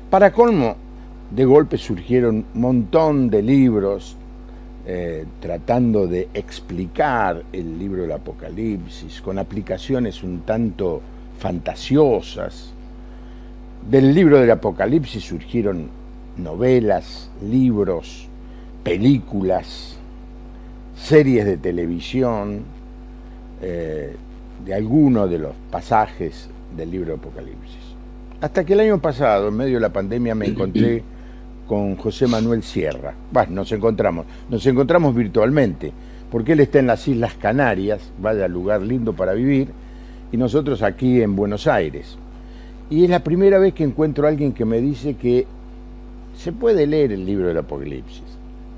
Para colmo, de golpe surgieron un montón de libros tratando de explicar el libro del Apocalipsis, con aplicaciones un tanto fantasiosas. Del libro del Apocalipsis surgieron novelas, libros, películas, series de televisión, de algunos de los pasajes del libro del Apocalipsis. Hasta que el año pasado, en medio de la pandemia, me encontré con José Manuel Sierra. Bueno, nos encontramos virtualmente, porque él está en las Islas Canarias, vaya lugar lindo para vivir, y nosotros aquí en Buenos Aires. Y es la primera vez que encuentro a alguien que me dice que se puede leer el libro del Apocalipsis,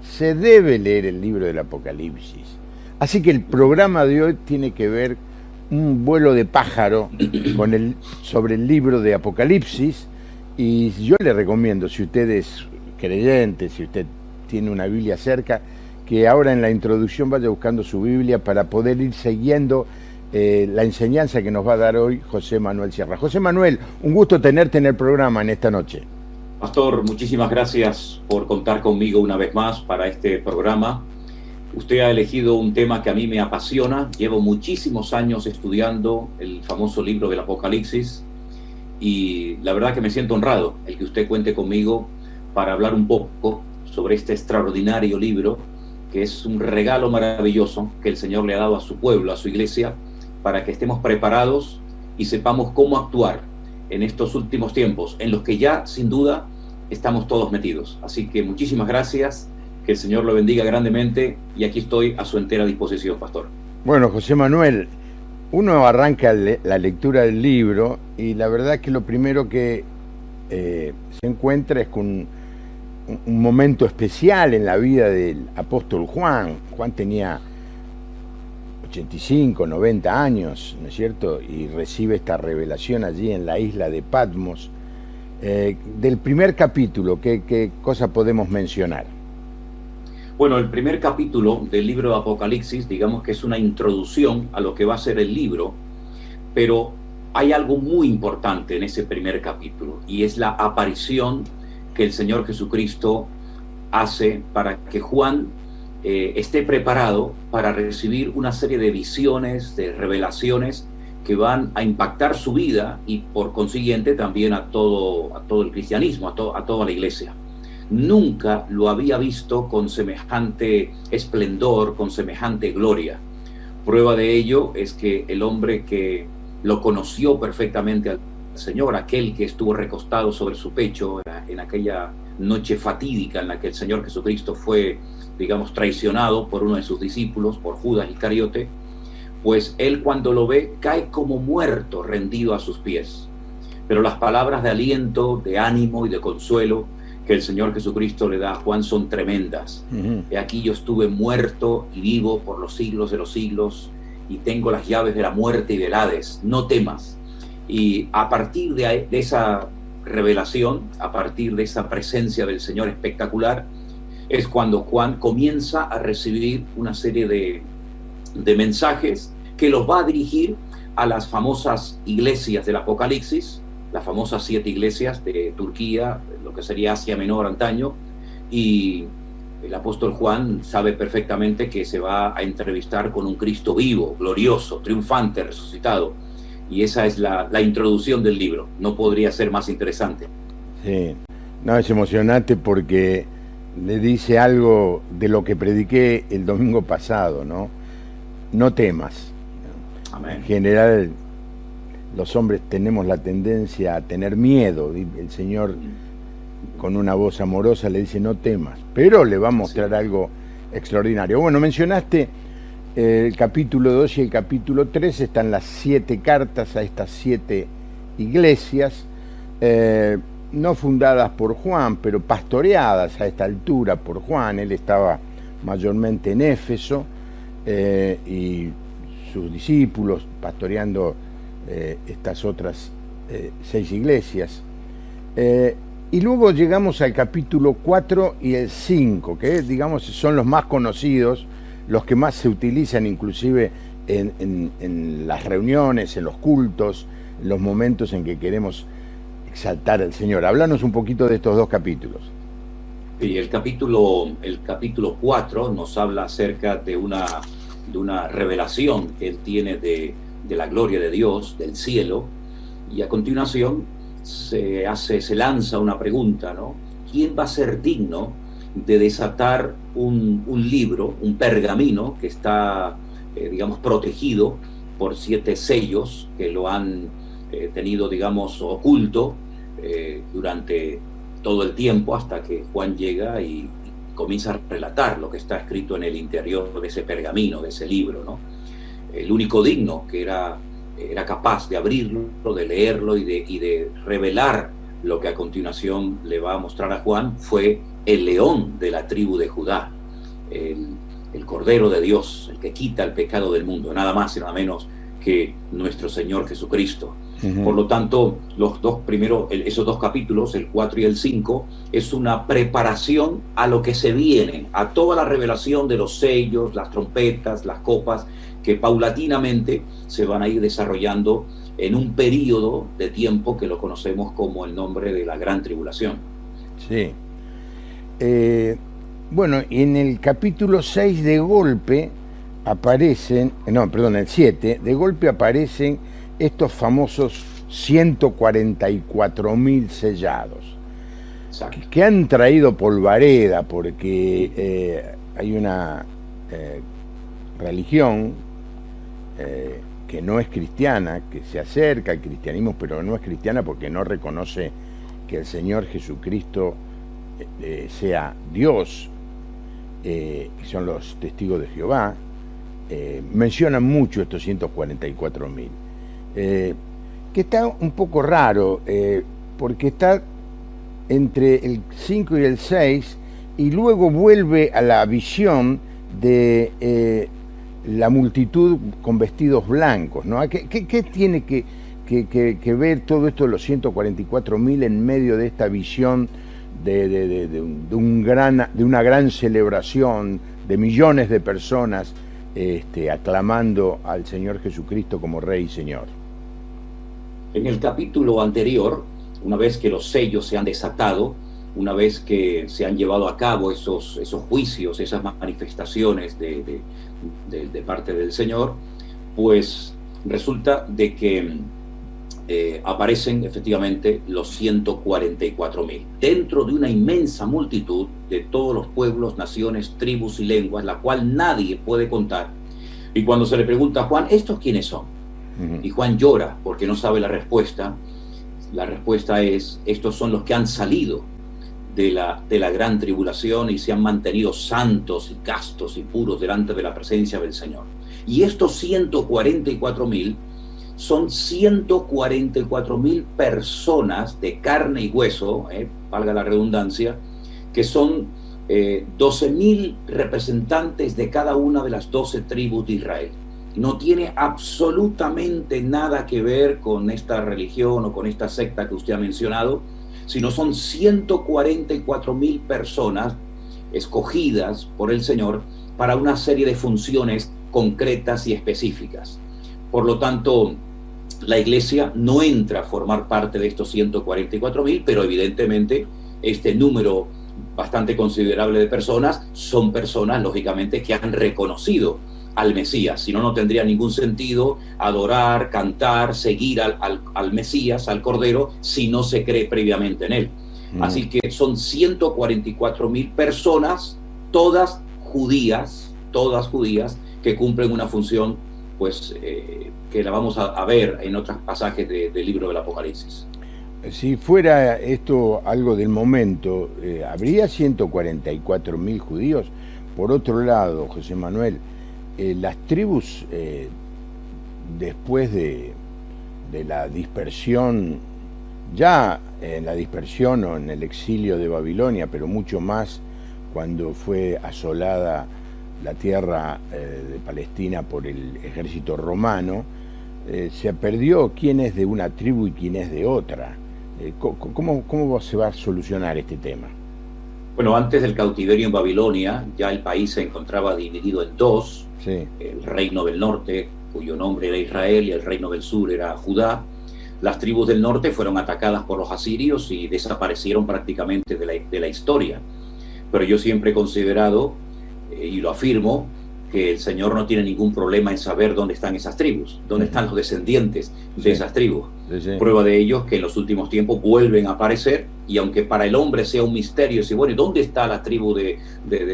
se debe leer el libro del Apocalipsis. Así que el programa de hoy tiene que ver un vuelo de pájaro sobre el libro de Apocalipsis, y yo le recomiendo, si usted es creyente, si usted tiene una Biblia cerca, que ahora en la introducción vaya buscando su Biblia para poder ir siguiendo la enseñanza que nos va a dar hoy José Manuel Sierra. José Manuel, un gusto tenerte en el programa en esta noche. Pastor, muchísimas gracias por contar conmigo una vez más para este programa. Usted ha elegido un tema que a mí me apasiona. Llevo muchísimos años estudiando el famoso libro del Apocalipsis y la verdad que me siento honrado el que usted cuente conmigo para hablar un poco sobre este extraordinario libro, que es un regalo maravilloso que el Señor le ha dado a su pueblo, a su iglesia, para que estemos preparados y sepamos cómo actuar en estos últimos tiempos, en los que ya, sin duda, estamos todos metidos. Así que muchísimas gracias, que el Señor lo bendiga grandemente, y aquí estoy a su entera disposición, Pastor. Bueno, José Manuel, uno arranca la lectura del libro y la verdad que lo primero que se encuentra es con un momento especial en la vida del apóstol Juan. Juan tenía 85, 90 años, ¿no es cierto? Y recibe esta revelación allí en la isla de Patmos. Del primer capítulo, ¿qué cosa podemos mencionar? Bueno, el primer capítulo del libro de Apocalipsis, digamos que es una introducción a lo que va a ser el libro, pero hay algo muy importante en ese primer capítulo, y es la aparición que el Señor Jesucristo hace para que Juan esté preparado para recibir una serie de visiones, de revelaciones que van a impactar su vida y por consiguiente también a todo el cristianismo, a toda la iglesia. Nunca lo había visto con semejante esplendor, con semejante gloria. Prueba de ello es que el hombre que lo conoció perfectamente al Señor, aquel que estuvo recostado sobre su pecho en aquella noche fatídica en la que el Señor Jesucristo fue, digamos, traicionado por uno de sus discípulos, por Judas Iscariote, pues él, cuando lo ve, cae como muerto, rendido a sus pies. Pero las palabras de aliento, de ánimo y de consuelo que el Señor Jesucristo le da a Juan son tremendas. He aquí, yo estuve muerto y vivo por los siglos de los siglos, y tengo las llaves de la muerte y del Hades. No temas. Y a partir de esa revelación, a partir de esa presencia del Señor espectacular, es cuando Juan comienza a recibir una serie de mensajes que los va a dirigir a las famosas iglesias del Apocalipsis, las famosas 7 iglesias de Turquía, lo que sería Asia Menor antaño, y el apóstol Juan sabe perfectamente que se va a entrevistar con un Cristo vivo, glorioso, triunfante, resucitado, y esa es la introducción del libro. No podría ser más interesante. Sí, no, es emocionante porque le dice algo de lo que prediqué el domingo pasado, ¿no? No temas. Amén. En general, los hombres tenemos la tendencia a tener miedo. El Señor, con una voz amorosa, le dice: no temas, pero le va a mostrar algo extraordinario. Bueno, mencionaste el capítulo 2 y el capítulo 3, están las 7 cartas a estas 7 iglesias, no fundadas por Juan, pero pastoreadas a esta altura por Juan. Él estaba mayormente en Éfeso, y sus discípulos pastoreando estas otras 6 iglesias. Y luego llegamos al capítulo 4 y el 5, que digamos son los más conocidos, los que más se utilizan inclusive en las reuniones, en los cultos, en los momentos en que queremos exaltar al Señor. Háblanos un poquito de estos dos capítulos. Y el capítulo 4 nos habla acerca de una revelación que él tiene de la gloria de Dios, del cielo, y a continuación se lanza una pregunta, ¿no? ¿Quién va a ser digno de desatar un libro, un pergamino que está, digamos, protegido por 7 sellos que lo han tenido, digamos, oculto durante todo el tiempo, hasta que Juan llega y comienza a relatar lo que está escrito en el interior de ese pergamino, de ese libro, ¿no? El único digno que era capaz de abrirlo, de leerlo y de revelar lo que a continuación le va a mostrar a Juan fue el león de la tribu de Judá, el Cordero de Dios, el que quita el pecado del mundo, nada más y nada menos que nuestro Señor Jesucristo. Por lo tanto, esos dos capítulos, el 4 y el 5, es una preparación a lo que se viene, a toda la revelación de los sellos, las trompetas, las copas, que paulatinamente se van a ir desarrollando en un periodo de tiempo que lo conocemos como el nombre de la Gran Tribulación. Sí. Bueno, en el capítulo 6 de golpe aparecen, el 7, de golpe aparecen estos famosos 144.000 sellados. Exacto. Que han traído polvareda, porque hay una religión que no es cristiana, que se acerca al cristianismo, pero no es cristiana porque no reconoce que el Señor Jesucristo sea Dios, que son los testigos de Jehová. Mencionan mucho estos 144.000. Que está un poco raro, porque está entre el 5 y el 6, y luego vuelve a la visión de la multitud con vestidos blancos, ¿no? ¿Qué tiene que ver todo esto de los 144.000 en medio de esta visión de una gran celebración de millones de personas aclamando al Señor Jesucristo como Rey y Señor? En el capítulo anterior, una vez que los sellos se han desatado, una vez que se han llevado a cabo esos juicios, esas manifestaciones de parte del Señor, pues resulta de que aparecen efectivamente los 144.000, dentro de una inmensa multitud de todos los pueblos, naciones, tribus y lenguas, la cual nadie puede contar. Y cuando se le pregunta a Juan, ¿estos quiénes son? Y Juan llora porque no sabe la respuesta. La respuesta es: estos son los que han salido de la gran tribulación y se han mantenido santos y castos y puros delante de la presencia del Señor. Y estos 144.000 son 144.000 personas de carne y hueso, valga la redundancia, que son 12.000 representantes de cada una de las 12 tribus de Israel. No tiene absolutamente nada que ver con esta religión o con esta secta que usted ha mencionado, sino son 144.000 personas escogidas por el Señor para una serie de funciones concretas y específicas. Por lo tanto, la iglesia no entra a formar parte de estos 144.000, pero evidentemente este número bastante considerable de personas son personas, lógicamente, que han reconocido al Mesías. Si no, no tendría ningún sentido adorar, cantar, seguir al Mesías, al Cordero, si no se cree previamente en él. Así que son 144.000 personas, todas judías, que cumplen una función, pues, que la vamos a ver en otros pasajes del libro del Apocalipsis. Si fuera esto algo del momento, ¿habría 144.000 judíos? Por otro lado, José Manuel, las tribus, después de la dispersión, ya en la dispersión o en el exilio de Babilonia, pero mucho más cuando fue asolada la tierra de Palestina por el ejército romano, se perdió quién es de una tribu y quién es de otra. ¿Cómo se va a solucionar este tema? Bueno, antes del cautiverio en Babilonia, ya el país se encontraba dividido en dos. Sí. El reino del norte, cuyo nombre era Israel, y el reino del sur era Judá. las tribus del norte fueron atacadas por los asirios y desaparecieron prácticamente de la historia. Pero yo siempre he considerado, y lo afirmo, que el Señor no tiene ningún problema en saber dónde están esas tribus, dónde están los descendientes de esas tribus. Sí. Prueba de ello que en los últimos tiempos vuelven a aparecer, y aunque para el hombre sea un misterio, si bueno, ¿dónde está la tribu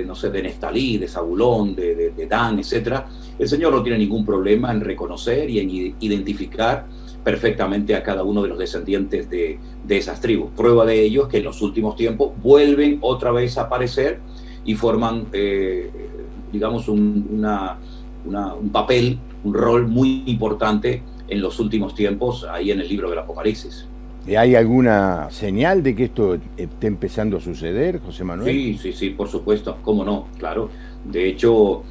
no sé, de Neftalí, de Zabulón, de Dan, etcétera? El Señor no tiene ningún problema en reconocer y en identificar perfectamente a cada uno de los descendientes de esas tribus. Prueba de ello es que en los últimos tiempos vuelven otra vez a aparecer y forman, digamos, un papel, un rol muy importante en los últimos tiempos, ahí en el libro del Apocalipsis. ¿Hay alguna señal de que esto esté empezando a suceder, José Manuel? Sí, por supuesto, cómo no, claro. De hecho,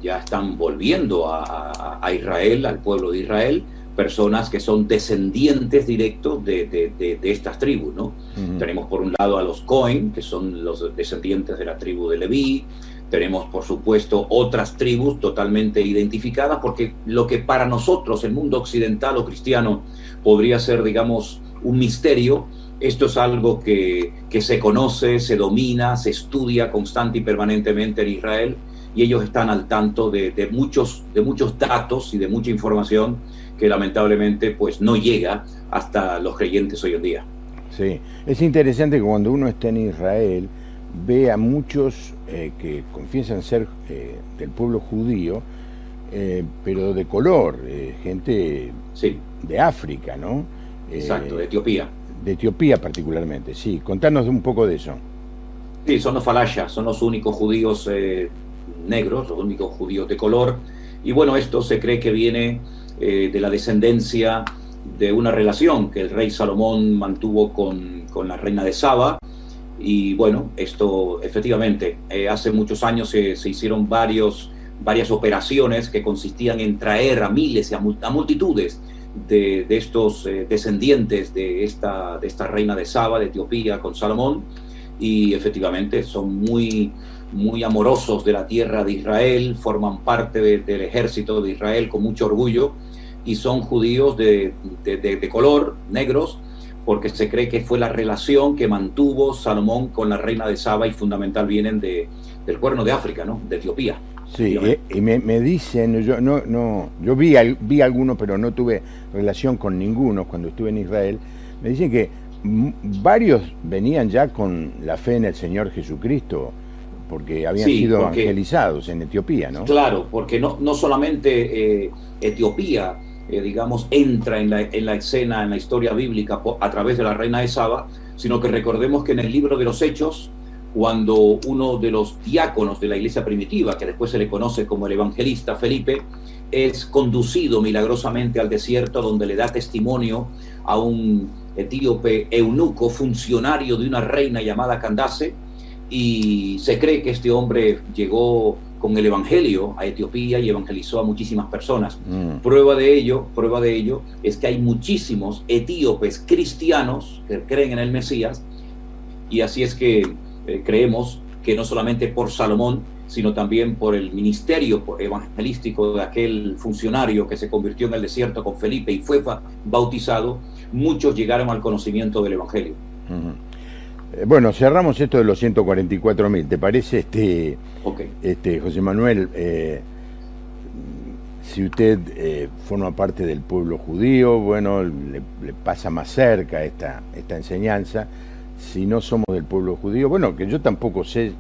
ya están volviendo a Israel, al pueblo de Israel, personas que son descendientes directos de estas tribus, ¿no? Tenemos por un lado a los Cohen, que son los descendientes de la tribu de Leví. Tenemos, por supuesto, otras tribus totalmente identificadas, porque lo que para nosotros, el mundo occidental o cristiano, podría ser, digamos, un misterio, esto es algo que se conoce, se domina, se estudia constante y permanentemente en Israel, y ellos están al tanto de muchos datos y de mucha información que lamentablemente pues no llega hasta los creyentes hoy en día. Sí, es interesante que cuando uno está en Israel ve a muchos que confiesan ser del pueblo judío, pero de color, gente de África, ¿no? Exacto, de Etiopía. De Etiopía particularmente, sí. Contanos un poco de eso. Sí, son los falasha, son los únicos judíos negros, los únicos judíos de color. Y bueno, esto se cree que viene de la descendencia de una relación que el rey Salomón mantuvo con la reina de Saba. Y bueno, esto efectivamente, hace muchos años se hicieron varias operaciones que consistían en traer a miles y a multitudes de estos descendientes de esta reina de Saba, de Etiopía, con Salomón, y efectivamente son muy amorosos de la tierra de Israel, forman parte del ejército de Israel con mucho orgullo, y son judíos de color, negros, porque se cree que fue la relación que mantuvo Salomón con la reina de Saba, y fundamental vienen del Cuerno de África, ¿no? De Etiopía. Sí, y me dicen, yo vi algunos, pero no tuve relación con ninguno cuando estuve en Israel. Me dicen que varios venían ya con la fe en el Señor Jesucristo, porque habían sido evangelizados en Etiopía, ¿no? Claro, porque no solamente Etiopía, digamos, entra en la escena, en la historia bíblica a través de la reina de Saba, sino que recordemos que en el libro de los Hechos, cuando uno de los diáconos de la iglesia primitiva, que después se le conoce como el evangelista Felipe, es conducido milagrosamente al desierto, donde le da testimonio a un etíope eunuco, funcionario de una reina llamada Candace, y se cree que este hombre llegó con el evangelio a Etiopía y evangelizó a muchísimas personas. Prueba de ello es que hay muchísimos etíopes cristianos que creen en el Mesías, y así es que creemos que no solamente por Salomón, sino también por el ministerio evangelístico de aquel funcionario que se convirtió en el desierto con Felipe y fue bautizado, muchos llegaron al conocimiento del evangelio. Bueno, cerramos esto de los 144.000. ¿Te parece, José Manuel, si usted forma parte del pueblo judío, bueno, le pasa más cerca esta enseñanza? Si no somos del pueblo judío, bueno, que yo tampoco sé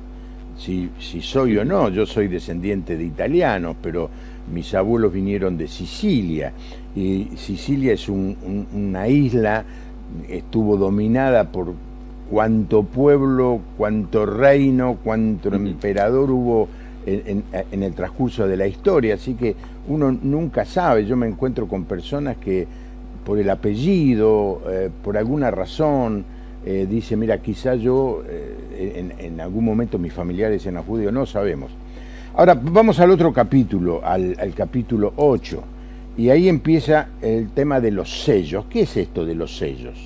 si soy o no, yo soy descendiente de italianos, pero mis abuelos vinieron de Sicilia, y Sicilia es una isla, estuvo dominada por cuánto pueblo, cuánto reino, cuánto emperador hubo en el transcurso de la historia, así que uno nunca sabe. Yo me encuentro con personas que por el apellido, por alguna razón, dice, mira, quizá yo en algún momento mis familiares eran judíos, no sabemos. Ahora vamos al otro capítulo, al capítulo 8, y ahí empieza el tema de los sellos. ¿Qué es esto de los sellos?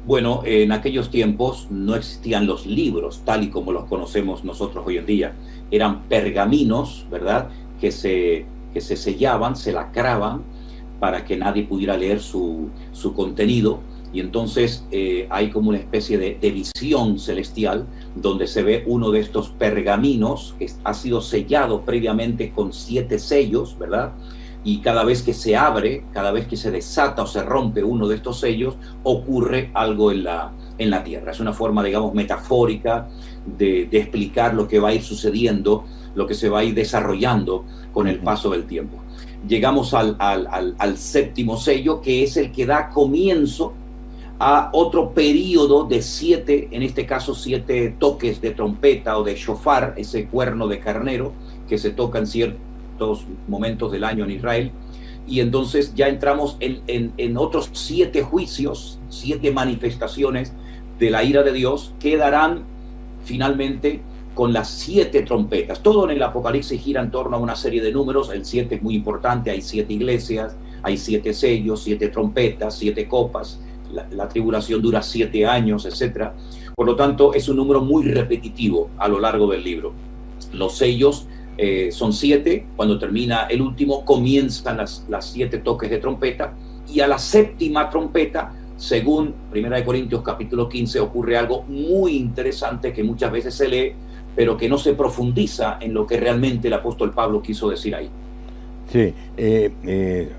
Bueno, en aquellos tiempos no existían los libros tal y como los conocemos nosotros hoy en día. Eran pergaminos, ¿verdad?, que se sellaban, se lacraban para que nadie pudiera leer su contenido. Y entonces hay como una especie de visión celestial donde se ve uno de estos pergaminos que ha sido sellado previamente con 7 sellos, ¿verdad? Y cada vez que se abre, cada vez que se desata o se rompe uno de estos sellos, ocurre algo en la tierra. Es una forma, digamos, metafórica de explicar lo que va a ir sucediendo, lo que se va a ir desarrollando con el paso del tiempo. Llegamos al 7º sello, que es el que da comienzo a otro periodo de 7, en este caso 7 toques de trompeta o de shofar, ese cuerno de carnero que se toca en ciertos momentos del año en Israel. Y entonces ya entramos en otros 7 juicios, 7 manifestaciones de la ira de Dios que darán finalmente con las 7 trompetas. Todo en el Apocalipsis gira en torno a una serie de números. El 7 es muy importante, hay 7 iglesias, hay 7 sellos, 7 trompetas, 7 copas. La tribulación dura 7 años, etc. Por lo tanto, es un número muy repetitivo a lo largo del libro. Los sellos son 7. Cuando termina el último, comienzan las 7 toques de trompeta. Y a la 7ª trompeta, según 1 Corintios capítulo 15, ocurre algo muy interesante que muchas veces se lee, pero que no se profundiza en lo que realmente el apóstol Pablo quiso decir ahí. Sí,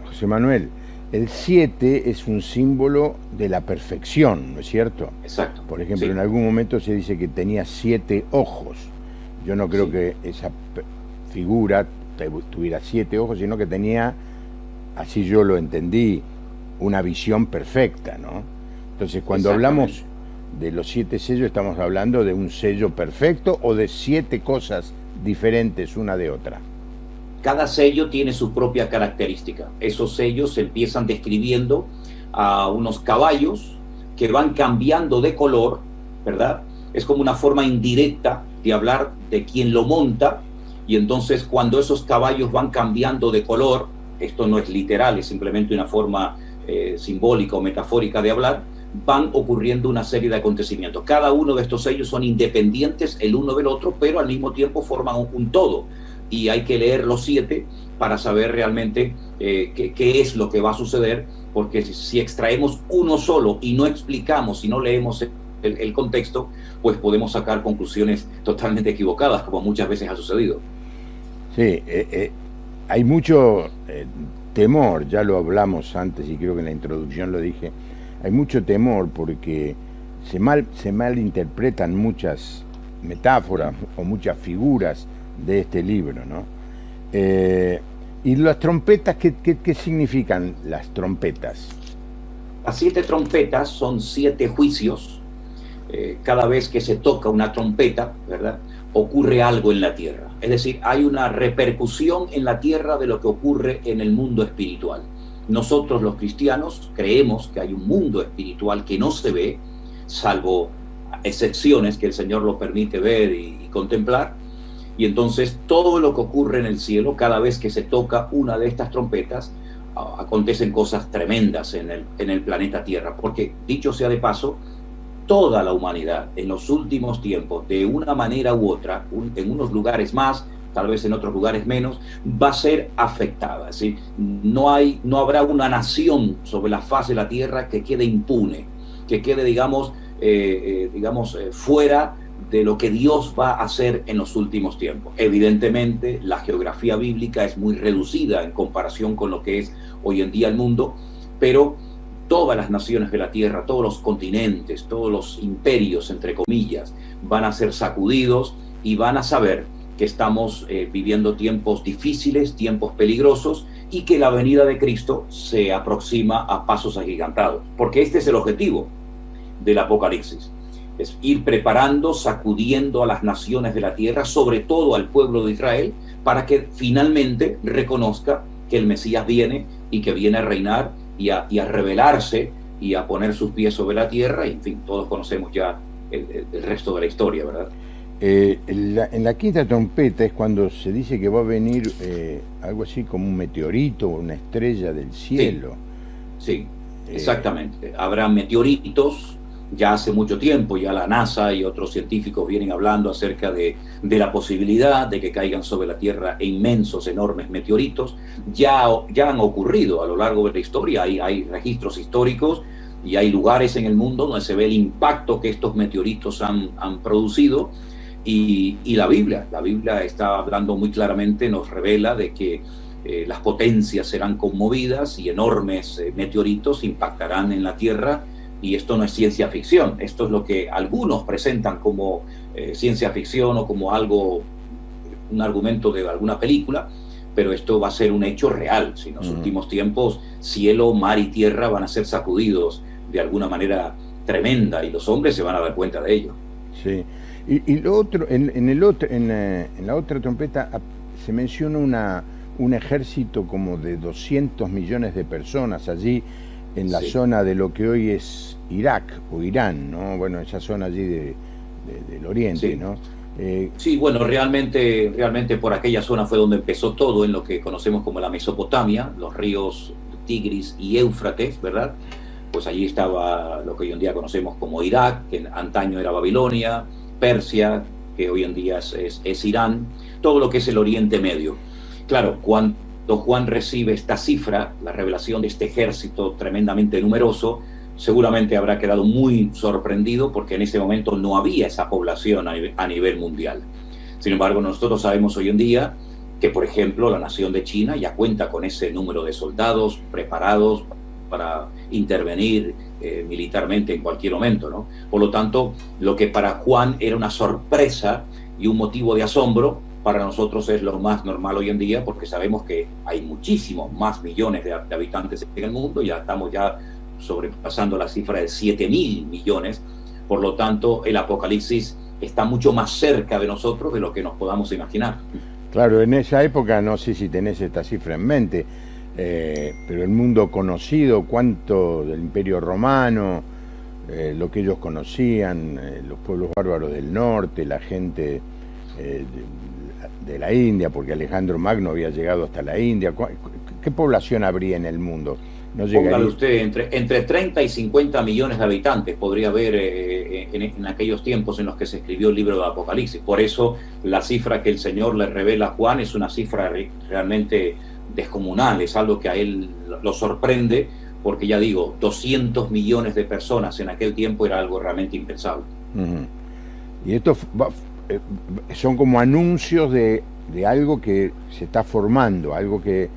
José Manuel, el 7 es un símbolo de la perfección, ¿no es cierto? Exacto. Por ejemplo, sí. En algún momento se dice que tenía 7 ojos. Yo no creo que esa figura tuviera 7 ojos, sino que tenía, así yo lo entendí, una visión perfecta, ¿no? Entonces, cuando hablamos de los 7 sellos, estamos hablando de un sello perfecto o de 7 cosas diferentes una de otra. Cada sello tiene su propia característica. Esos sellos se empiezan describiendo a unos caballos que van cambiando de color, ¿verdad? Es como una forma indirecta de hablar de quien lo monta, y entonces cuando esos caballos van cambiando de color, esto no es literal, es simplemente una forma simbólica o metafórica de hablar, van ocurriendo una serie de acontecimientos. Cada uno de estos sellos son independientes el uno del otro, pero al mismo tiempo forman un todo. Y hay que leer los 7 para saber realmente qué es lo que va a suceder, porque si extraemos uno solo y no explicamos, y no leemos el contexto, pues podemos sacar conclusiones totalmente equivocadas, como muchas veces ha sucedido. Sí, hay mucho temor, ya lo hablamos antes y creo que en la introducción lo dije, hay mucho temor porque se malinterpretan muchas metáforas o muchas figuras de este libro, ¿no? ¿Y las trompetas, qué significan las trompetas? Las 7 trompetas son 7 juicios. Cada vez que se toca una trompeta, ¿verdad?, ocurre algo en la tierra. Es decir, hay una repercusión en la tierra de lo que ocurre en el mundo espiritual. Nosotros los cristianos creemos que hay un mundo espiritual que no se ve, salvo excepciones que el Señor lo permite ver y contemplar. Y entonces todo lo que ocurre en el cielo, cada vez que se toca una de estas trompetas, acontecen cosas tremendas en el planeta Tierra. Porque, dicho sea de paso, toda la humanidad en los últimos tiempos, de una manera u otra, en unos lugares más, tal vez en otros lugares menos, va a ser afectada. ¿Sí? No habrá una nación sobre la faz de la tierra que quede impune, que quede, digamos, fuera de lo que Dios va a hacer en los últimos tiempos. Evidentemente, la geografía bíblica es muy reducida en comparación con lo que es hoy en día el mundo, pero todas las naciones de la tierra, todos los continentes, todos los imperios, entre comillas, van a ser sacudidos y van a saber que estamos viviendo tiempos difíciles, tiempos peligrosos, y que la venida de Cristo se aproxima a pasos agigantados. Porque este es el objetivo del Apocalipsis. Es ir preparando, sacudiendo a las naciones de la tierra, sobre todo al pueblo de Israel, para que finalmente reconozca que el Mesías viene y que viene a reinar y a revelarse y a poner sus pies sobre la tierra. Y, en fin, todos conocemos ya el resto de la historia, ¿verdad? En la quinta trompeta es cuando se dice que va a venir algo así como un meteorito o una estrella del cielo. Sí, exactamente. Habrá meteoritos ya hace mucho tiempo, ya la NASA y otros científicos vienen hablando acerca de la posibilidad de que caigan sobre la Tierra inmensos, enormes meteoritos. Ya han ocurrido a lo largo de la historia, hay registros históricos y hay lugares en el mundo donde se ve el impacto que estos meteoritos han producido. Y la Biblia está hablando muy claramente, nos revela de que las potencias serán conmovidas y enormes meteoritos impactarán en la Tierra. Y esto no es ciencia ficción, esto es lo que algunos presentan como ciencia ficción o como un argumento de alguna película, pero esto va a ser un hecho real. Si en los últimos tiempos cielo, mar y tierra van a ser sacudidos de alguna manera tremenda y los hombres se van a dar cuenta de ello. Sí. Y lo otro, en la otra trompeta se menciona un ejército como de 200 millones de personas allí en la zona de lo que hoy es Irak o Irán, ¿no? Bueno, esa zona allí del oriente, sí. ¿no? Sí, bueno, realmente por aquella zona fue donde empezó todo en lo que conocemos como la Mesopotamia, los ríos Tigris y Éufrates, ¿verdad? Pues allí estaba lo que hoy en día conocemos como Irak, que antaño era Babilonia, Persia, que hoy en día es Irán, todo lo que es el Oriente Medio. Claro, cuando Juan recibe esta cifra, la revelación de este ejército tremendamente numeroso, seguramente habrá quedado muy sorprendido porque en ese momento no había esa población a nivel mundial. Sin embargo, nosotros sabemos hoy en día que, por ejemplo, la nación de China ya cuenta con ese número de soldados preparados para intervenir militarmente en cualquier momento, ¿no? Por lo tanto, lo que para Juan era una sorpresa y un motivo de asombro, para nosotros es lo más normal hoy en día, porque sabemos que hay muchísimos más millones de habitantes en el mundo, ya estamos sobrepasando la cifra de 7.000 millones, por lo tanto el Apocalipsis está mucho más cerca de nosotros de lo que nos podamos imaginar. Claro, en esa época, no sé si tenés esta cifra en mente, pero el mundo conocido, cuánto del Imperio Romano, lo que ellos conocían, los pueblos bárbaros del norte, la gente de la India, porque Alejandro Magno había llegado hasta la India. ¿Qué población habría en el mundo? No llegaría... Póngale usted, entre 30 y 50 millones de habitantes podría haber en aquellos tiempos en los que se escribió el libro de Apocalipsis. Por eso la cifra que el Señor le revela a Juan es una cifra realmente descomunal, es algo que a él lo sorprende, porque ya digo, 200 millones de personas en aquel tiempo era algo realmente impensable. Y esto son como anuncios de algo que se está formando, algo que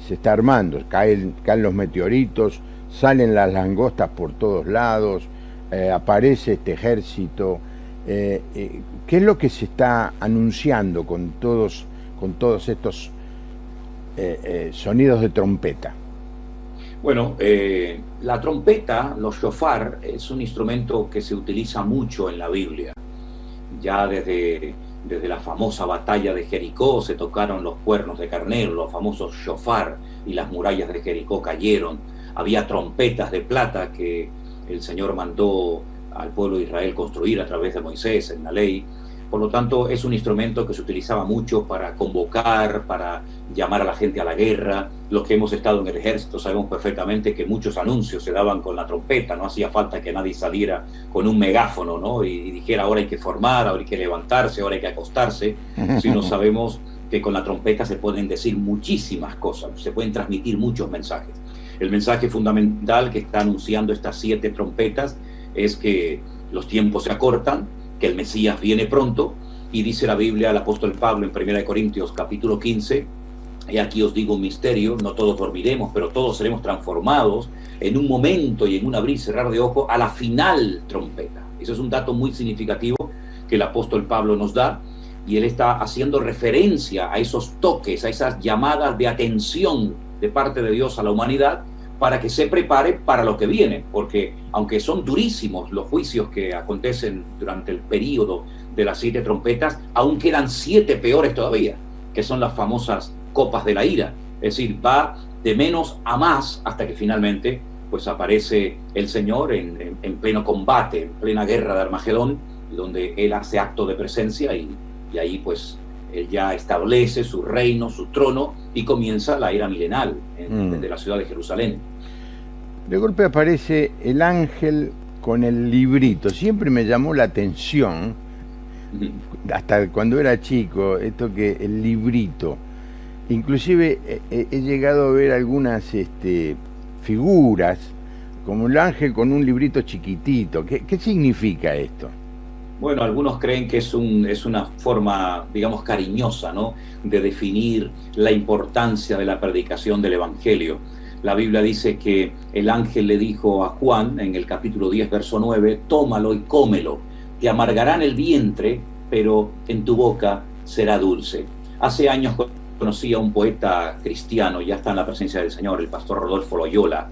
se está armando. Caen los meteoritos, salen las langostas por todos lados, aparece este ejército. ¿Qué es lo que se está anunciando con todos estos sonidos de trompeta? Bueno, la trompeta, los shofar, es un instrumento que se utiliza mucho en la Biblia. Ya desde la famosa batalla de Jericó se tocaron los cuernos de carnero, los famosos shofar, y las murallas de Jericó cayeron. Había trompetas de plata que el Señor mandó al pueblo de Israel construir a través de Moisés en la ley. Por lo tanto, es un instrumento que se utilizaba mucho para convocar, para llamar a la gente a la guerra. Los que hemos estado en el ejército sabemos perfectamente que muchos anuncios se daban con la trompeta. No hacía falta que nadie saliera con un megáfono, ¿no? y dijera, ahora hay que formar, ahora hay que levantarse, ahora hay que acostarse. Sino sabemos que con la trompeta se pueden decir muchísimas cosas, se pueden transmitir muchos mensajes. El mensaje fundamental que está anunciando estas 7 trompetas es que los tiempos se acortan, que el Mesías viene pronto, y dice la Biblia, el apóstol Pablo en 1 Corintios capítulo 15, y aquí os digo un misterio, no todos dormiremos, pero todos seremos transformados en un momento y en un abrir y cerrar de ojo a la final trompeta. Eso es un dato muy significativo que el apóstol Pablo nos da, y él está haciendo referencia a esos toques, a esas llamadas de atención de parte de Dios a la humanidad, para que se prepare para lo que viene, porque aunque son durísimos los juicios que acontecen durante el período de las 7 trompetas, aún quedan 7 peores todavía, que son las famosas copas de la ira. Es decir, va de menos a más hasta que finalmente pues aparece el Señor en pleno combate, en plena guerra de Armagedón, donde Él hace acto de presencia y ahí pues Él ya establece su reino, su trono, y comienza la era milenal desde la ciudad de Jerusalén. De golpe aparece el ángel con el librito. Siempre me llamó la atención, hasta cuando era chico, esto que el librito. Inclusive he llegado a ver algunas figuras, como el ángel con un librito chiquitito. ¿Qué significa esto? Bueno, algunos creen que es una forma, digamos, cariñosa, ¿no?, de definir la importancia de la predicación del Evangelio. La Biblia dice que el ángel le dijo a Juan, en el capítulo 10, verso 9, tómalo y cómelo, te amargarán el vientre, pero en tu boca será dulce. Hace años conocí a un poeta cristiano, ya está en la presencia del Señor, el pastor Rodolfo Loyola,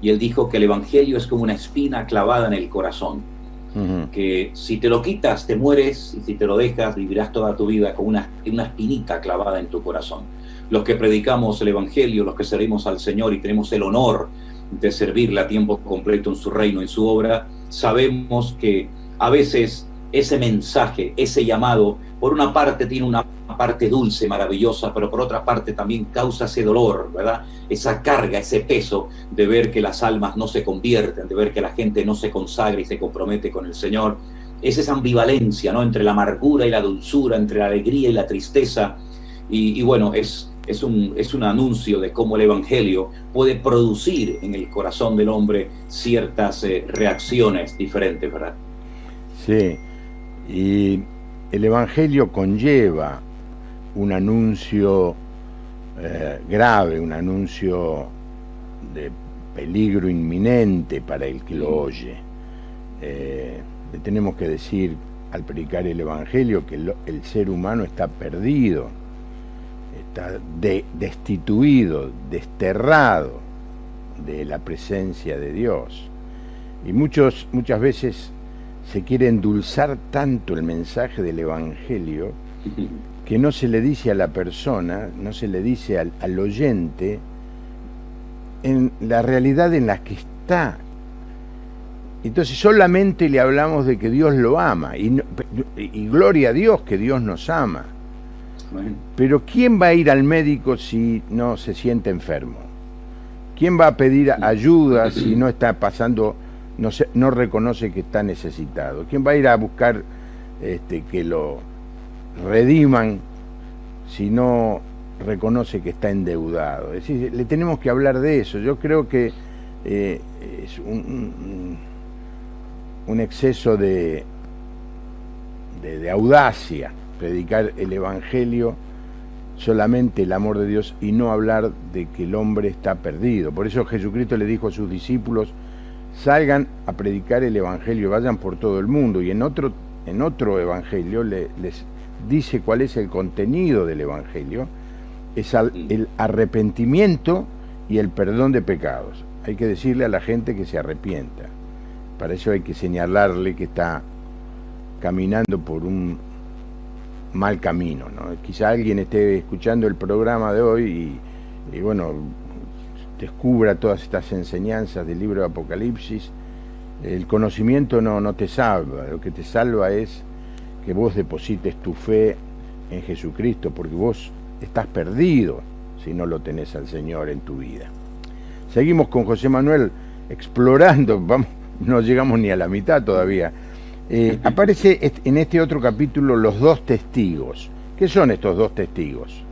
y él dijo que el Evangelio es como una espina clavada en el corazón. Que si te lo quitas te mueres, y si te lo dejas vivirás toda tu vida con una espinita clavada en tu corazón. Los que predicamos el Evangelio, los que servimos al Señor y tenemos el honor de servirle a tiempo completo en su reino, en su obra, sabemos que a veces ese mensaje, ese llamado, por una parte tiene una parte dulce, maravillosa, pero por otra parte también causa ese dolor, ¿verdad? Esa carga, ese peso de ver que las almas no se convierten, de ver que la gente no se consagra y se compromete con el Señor. Es esa ambivalencia, ¿no?, entre la amargura y la dulzura, entre la alegría y la tristeza. Y bueno, es un anuncio de cómo el Evangelio puede producir en el corazón del hombre ciertas reacciones diferentes, ¿verdad? Sí, y el Evangelio conlleva un anuncio grave, un anuncio de peligro inminente para el que lo oye. Le tenemos que decir al predicar el Evangelio que el ser humano está perdido, está destituido, desterrado de la presencia de Dios. Y muchas veces se quiere endulzar tanto el mensaje del Evangelio que no se le dice a la persona, no se le dice al oyente en la realidad en la que está. Entonces solamente le hablamos de que Dios lo ama y gloria a Dios que Dios nos ama. Bueno. Pero ¿quién va a ir al médico si no se siente enfermo? ¿Quién va a pedir ayuda si no está pasando, no reconoce que está necesitado? ¿Quién va a ir a buscar que lo rediman si no reconoce que está endeudado? Es decir, le tenemos que hablar de eso. Yo creo que es un exceso de audacia predicar el Evangelio, solamente el amor de Dios, y no hablar de que el hombre está perdido. Por eso Jesucristo le dijo a sus discípulos: salgan a predicar el Evangelio, vayan por todo el mundo. Y en otro Evangelio les dice cuál es el contenido del Evangelio: es el arrepentimiento y el perdón de pecados. Hay que decirle a la gente que se arrepienta. Para eso hay que señalarle que está caminando por un mal camino, ¿no? Quizá alguien esté escuchando el programa de hoy y bueno, descubra todas estas enseñanzas del libro de Apocalipsis. El conocimiento no te salva, lo que te salva es que vos deposites tu fe en Jesucristo, porque vos estás perdido si no lo tenés al Señor en tu vida. Seguimos con José Manuel explorando, no llegamos ni a la mitad todavía. Aparece en este otro capítulo los dos testigos. ¿Qué son estos dos testigos?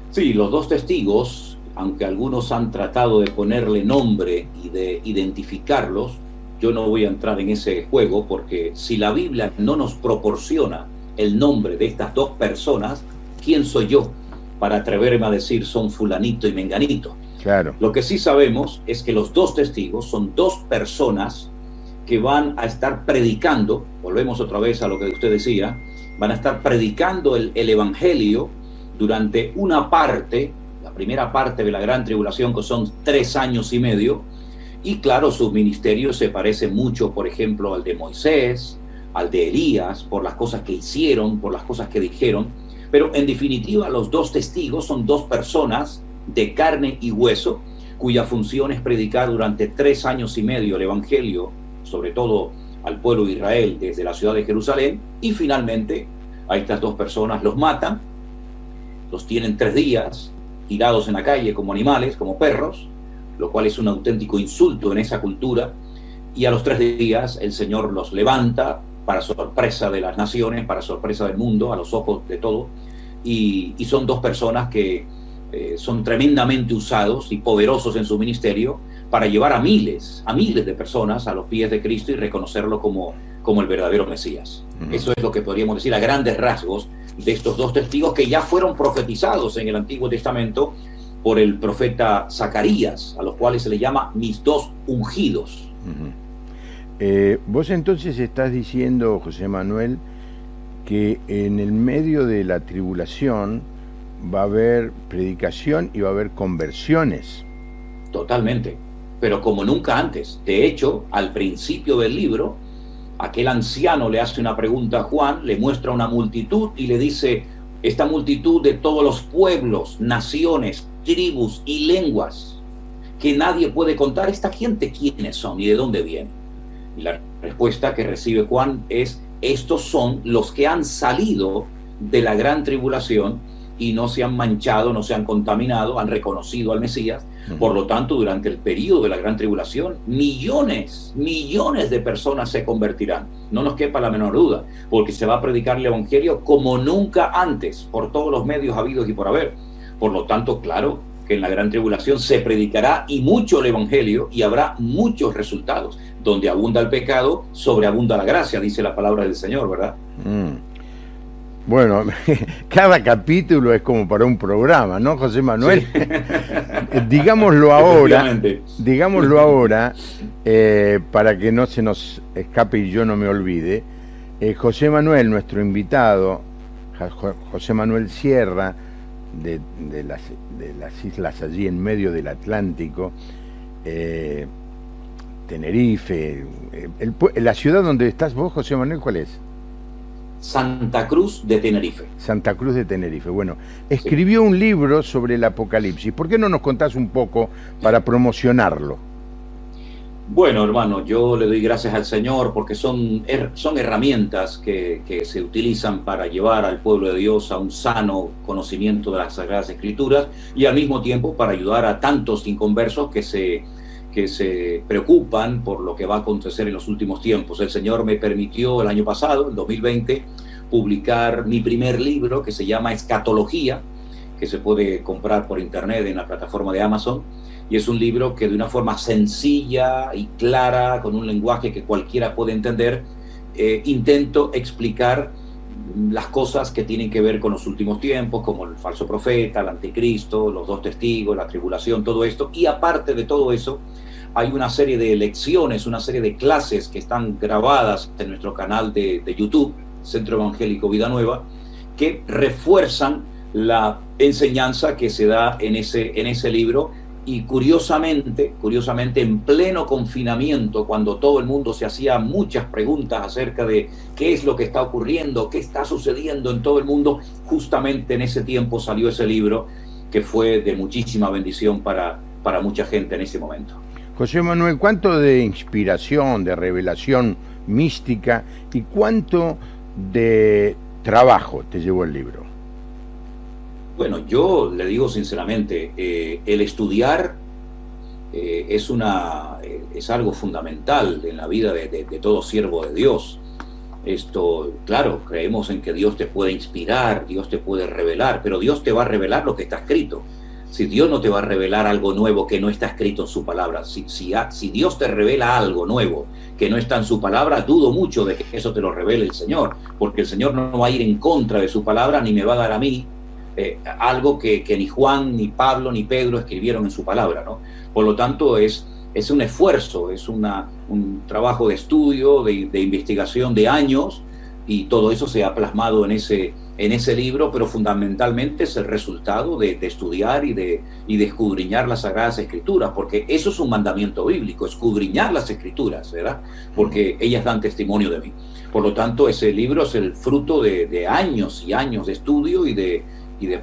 Sí, los dos testigos, aunque algunos han tratado de ponerle nombre y de identificarlos, yo no voy a entrar en ese juego, porque si la Biblia no nos proporciona el nombre de estas dos personas, ¿quién soy yo para atreverme a decir son fulanito y menganito? Claro. Lo que sí sabemos es que los dos testigos son dos personas que van a estar predicando, volvemos otra vez a lo que usted decía, van a estar predicando el Evangelio durante una parte, la primera parte de la gran tribulación, que son 3 años y medio, y claro, sus ministerios se parecen mucho, por ejemplo, al de Moisés, al de Elías, por las cosas que hicieron, por las cosas que dijeron, pero en definitiva los dos testigos son dos personas de carne y hueso, cuya función es predicar durante 3 años y medio el Evangelio, sobre todo al pueblo de Israel desde la ciudad de Jerusalén, y finalmente a estas dos personas los matan, los tienen 3 días tirados en la calle como animales, como perros, lo cual es un auténtico insulto en esa cultura, y a los 3 días el Señor los levanta para sorpresa de las naciones, para sorpresa del mundo, a los ojos de todos, y son 2 personas que son tremendamente usados y poderosos en su ministerio para llevar a miles de personas a los pies de Cristo y reconocerlo como el verdadero Mesías. Eso es lo que podríamos decir a grandes rasgos de estos 2 testigos que ya fueron profetizados en el Antiguo Testamento por el profeta Zacarías, a los cuales se le llama mis 2 ungidos. Vos entonces estás diciendo, José Manuel, que en el medio de la tribulación va a haber predicación y va a haber conversiones. Totalmente, pero como nunca antes. De hecho, al principio del libro, aquel anciano le hace una pregunta a Juan, le muestra una multitud y le dice, esta multitud de todos los pueblos, naciones, tribus y lenguas, que nadie puede contar, esta gente quiénes son y de dónde vienen. Y la respuesta que recibe Juan es, estos son los que han salido de la gran tribulación y no se han manchado, no se han contaminado, han reconocido al Mesías. Por lo tanto, durante el periodo de la gran tribulación, millones de personas se convertirán. No nos quepa la menor duda, porque se va a predicar el Evangelio como nunca antes, por todos los medios habidos y por haber. Por lo tanto, claro que en la gran tribulación se predicará y mucho el Evangelio y habrá muchos resultados. Donde abunda el pecado, sobreabunda la gracia, dice la palabra del Señor, ¿verdad? Bueno, cada capítulo es como para un programa, ¿no, José Manuel? Sí. Digámoslo ahora, para que no se nos escape y yo no me olvide. José Manuel, nuestro invitado, José Manuel Sierra, de las islas allí en medio del Atlántico, Tenerife, la ciudad donde estás vos, José Manuel, ¿cuál es? Santa Cruz de Tenerife. Santa Cruz de Tenerife. Bueno, escribió un libro sobre el Apocalipsis. ¿Por qué no nos contás un poco para promocionarlo? Bueno, hermano, yo le doy gracias al Señor porque son herramientas que se utilizan para llevar al pueblo de Dios a un sano conocimiento de las Sagradas Escrituras y al mismo tiempo para ayudar a tantos inconversos que se preocupan por lo que va a acontecer en los últimos tiempos. El Señor me permitió el año pasado, en 2020, publicar mi primer libro que se llama Escatología, que se puede comprar por internet en la plataforma de Amazon, y es un libro que de una forma sencilla y clara, con un lenguaje que cualquiera puede entender, intento explicar las cosas que tienen que ver con los últimos tiempos, como el falso profeta, el anticristo, los 2 testigos, la tribulación, todo esto. Y aparte de todo eso, hay una serie de lecciones, una serie de clases que están grabadas en nuestro canal de YouTube, Centro Evangélico Vida Nueva, que refuerzan la enseñanza que se da en ese libro. Y curiosamente, en pleno confinamiento, cuando todo el mundo se hacía muchas preguntas acerca de qué es lo que está ocurriendo, qué está sucediendo en todo el mundo, justamente en ese tiempo salió ese libro que fue de muchísima bendición para mucha gente en ese momento. José Manuel, ¿cuánto de inspiración, de revelación mística y cuánto de trabajo te llevó el libro? Bueno, yo le digo sinceramente, el estudiar es algo fundamental en la vida de todo siervo de Dios. Esto, claro, creemos en que Dios te puede inspirar, Dios te puede revelar, pero Dios te va a revelar lo que está escrito. Si Dios no te va a revelar algo nuevo que no está escrito en su palabra, si Dios te revela algo nuevo que no está en su palabra, dudo mucho de que eso te lo revele el Señor, porque el Señor no va a ir en contra de su palabra ni me va a dar a mí algo que ni Juan, ni Pablo, ni Pedro escribieron en su palabra, ¿no? Por lo tanto, es un esfuerzo, es un trabajo de estudio, de investigación de años, y todo eso se ha plasmado en ese libro, pero fundamentalmente es el resultado de estudiar y de escudriñar las Sagradas Escrituras, porque eso es un mandamiento bíblico, escudriñar las Escrituras, ¿verdad? Porque ellas dan testimonio de mí. Por lo tanto, ese libro es el fruto de años y años de estudio y de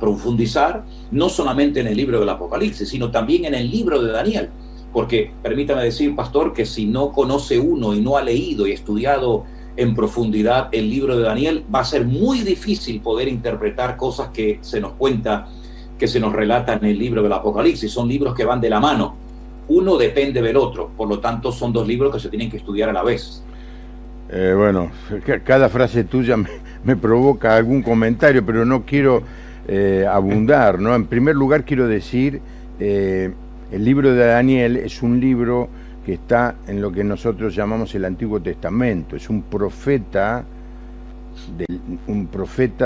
profundizar, no solamente en el libro del Apocalipsis, sino también en el libro de Daniel. Porque, permítame decir, pastor, que si no conoce uno y no ha leído y estudiado en profundidad el libro de Daniel, va a ser muy difícil poder interpretar cosas que se nos cuenta, que se nos relata en el libro del Apocalipsis. Son libros que van de la mano. uno depende del otro, por lo tanto son dos libros que se tienen que estudiar a la vez. Bueno, cada frase tuya me provoca algún comentario, pero no quiero abundar, ¿no? En primer lugar quiero decir, el libro de Daniel es un libro que está en lo que nosotros llamamos el Antiguo Testamento. Es un profeta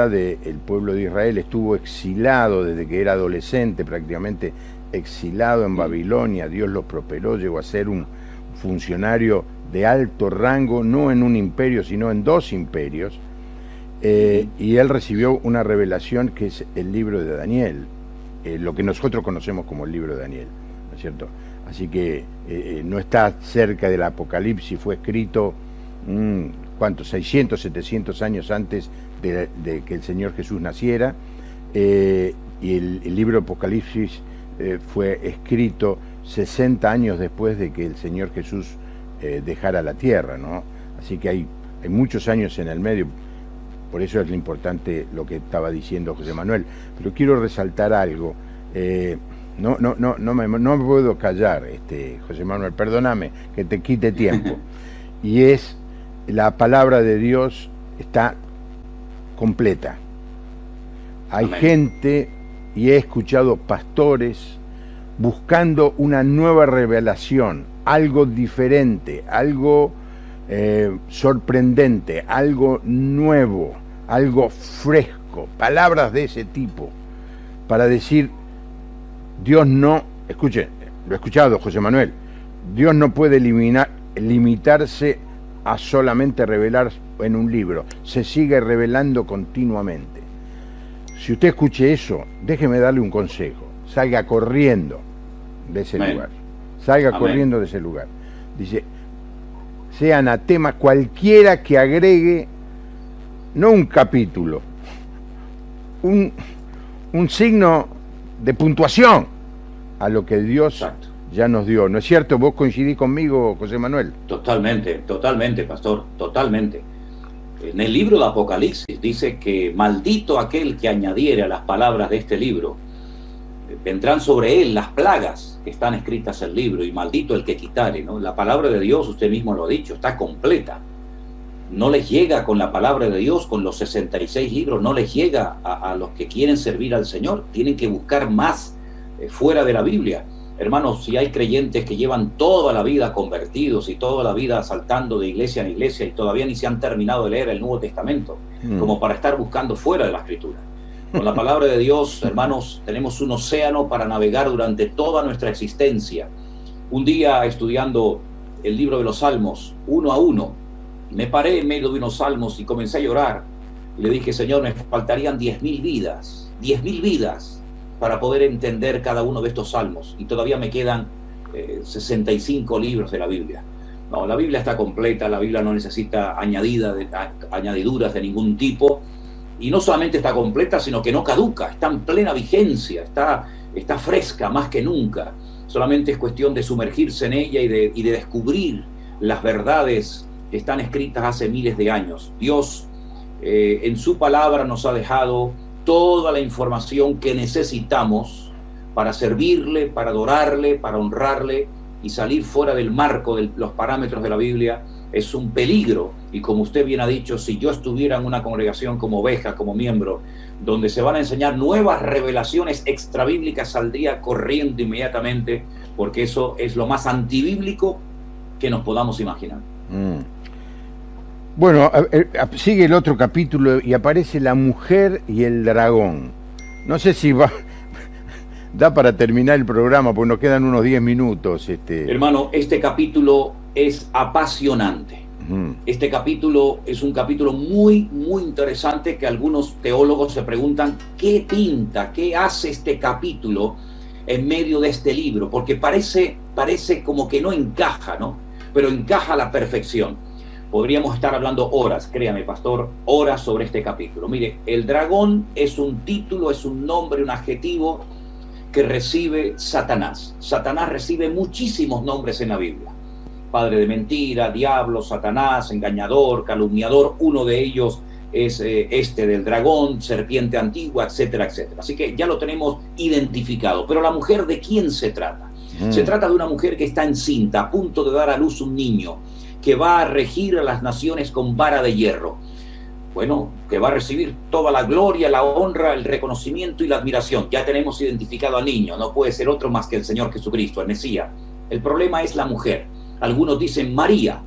del pueblo de Israel. Estuvo exilado desde que era adolescente, prácticamente exilado en Babilonia. Dios lo prosperó, llegó a ser un funcionario de alto rango, no en un imperio, sino en dos imperios. Y él recibió una revelación que es el libro de Daniel, lo que nosotros conocemos como el libro de Daniel, ¿no es cierto? Así que no está cerca del Apocalipsis, fue escrito, ¿cuántos? 600, 700 años antes de que el Señor Jesús naciera, y el libro de Apocalipsis fue escrito 60 años después de que el Señor Jesús dejara la tierra, ¿no? Así que hay muchos años en el medio. Por eso es lo importante lo que estaba diciendo José Manuel. Pero quiero resaltar algo. No me puedo callar, José Manuel, perdóname que te quite tiempo. Y es, la palabra de Dios está completa. Hay Amén. gente, y he escuchado pastores, buscando una nueva revelación, algo diferente, algo sorprendente, algo nuevo, algo fresco, palabras de ese tipo, para decir, Dios no, escuchen, lo he escuchado, José Manuel, Dios no puede limitarse a solamente revelar en un libro, se sigue revelando continuamente. Si usted escuche eso, déjeme darle un consejo, salga corriendo de ese Amén. lugar, salga Amén. corriendo de ese lugar. Dice, sea anatema cualquiera que agregue, no un capítulo, un signo de puntuación a lo que Dios Exacto. ya nos dio. ¿No es cierto? ¿Vos coincidís conmigo, José Manuel? Totalmente, pastor, totalmente. En el libro de Apocalipsis dice que maldito aquel que añadiere a las palabras de este libro, vendrán sobre él las plagas que están escritas en el libro, y maldito el que quitare, ¿no? La palabra de Dios, usted mismo lo ha dicho, está completa. No les llega con la palabra de Dios, con los 66 libros, no les llega a los que quieren servir al Señor. Tienen que buscar más fuera de la Biblia. Hermanos, si hay creyentes que llevan toda la vida convertidos y toda la vida saltando de iglesia en iglesia y todavía ni se han terminado de leer el Nuevo Testamento, como para estar buscando fuera de la Escritura. Con la palabra de Dios, hermanos, tenemos un océano para navegar durante toda nuestra existencia. Un día, estudiando el libro de los Salmos, uno a uno, me paré en medio de unos salmos y comencé a llorar. Y le dije, Señor, me faltarían 10.000 vidas, 10.000 vidas para poder entender cada uno de estos salmos. Y todavía me quedan 65 libros de la Biblia. No, la Biblia está completa, la Biblia no necesita añadiduras de ningún tipo. Y no solamente está completa, sino que no caduca, está en plena vigencia, está fresca más que nunca. Solamente es cuestión de sumergirse en ella y de descubrir las verdades que están escritas hace miles de años. Dios en su palabra nos ha dejado toda la información que necesitamos para servirle, para adorarle, para honrarle, y salir fuera del marco de los parámetros de la Biblia es un peligro. Y como usted bien ha dicho, si yo estuviera en una congregación como oveja, como miembro, donde se van a enseñar nuevas revelaciones extrabíblicas, saldría corriendo inmediatamente, porque eso es lo más antibíblico que nos podamos imaginar. Bueno, sigue el otro capítulo y aparece la mujer y el dragón. No sé si da para terminar el programa, porque nos quedan unos 10 minutos. Hermano, este capítulo es apasionante. Este capítulo es un capítulo muy, muy interesante, que algunos teólogos se preguntan qué pinta, qué hace este capítulo en medio de este libro, porque parece como que no encaja, ¿no? Pero encaja a la perfección. Podríamos estar hablando horas, créame, pastor, horas sobre este capítulo. Mire, el dragón es un título, es un nombre, un adjetivo que recibe Satanás. Satanás recibe muchísimos nombres en la Biblia. Padre de mentira, diablo, Satanás, engañador, calumniador. Uno de ellos es del dragón, serpiente antigua, etcétera, etcétera. Así que ya lo tenemos identificado. Pero la mujer, ¿de quién se trata? Se trata de una mujer que está encinta, a punto de dar a luz un niño, que va a regir a las naciones con vara de hierro. Bueno, que va a recibir toda la gloria, la honra, el reconocimiento y la admiración. Ya tenemos identificado al niño, no puede ser otro más que el Señor Jesucristo, el Mesías. El problema es la mujer. Algunos dicen María.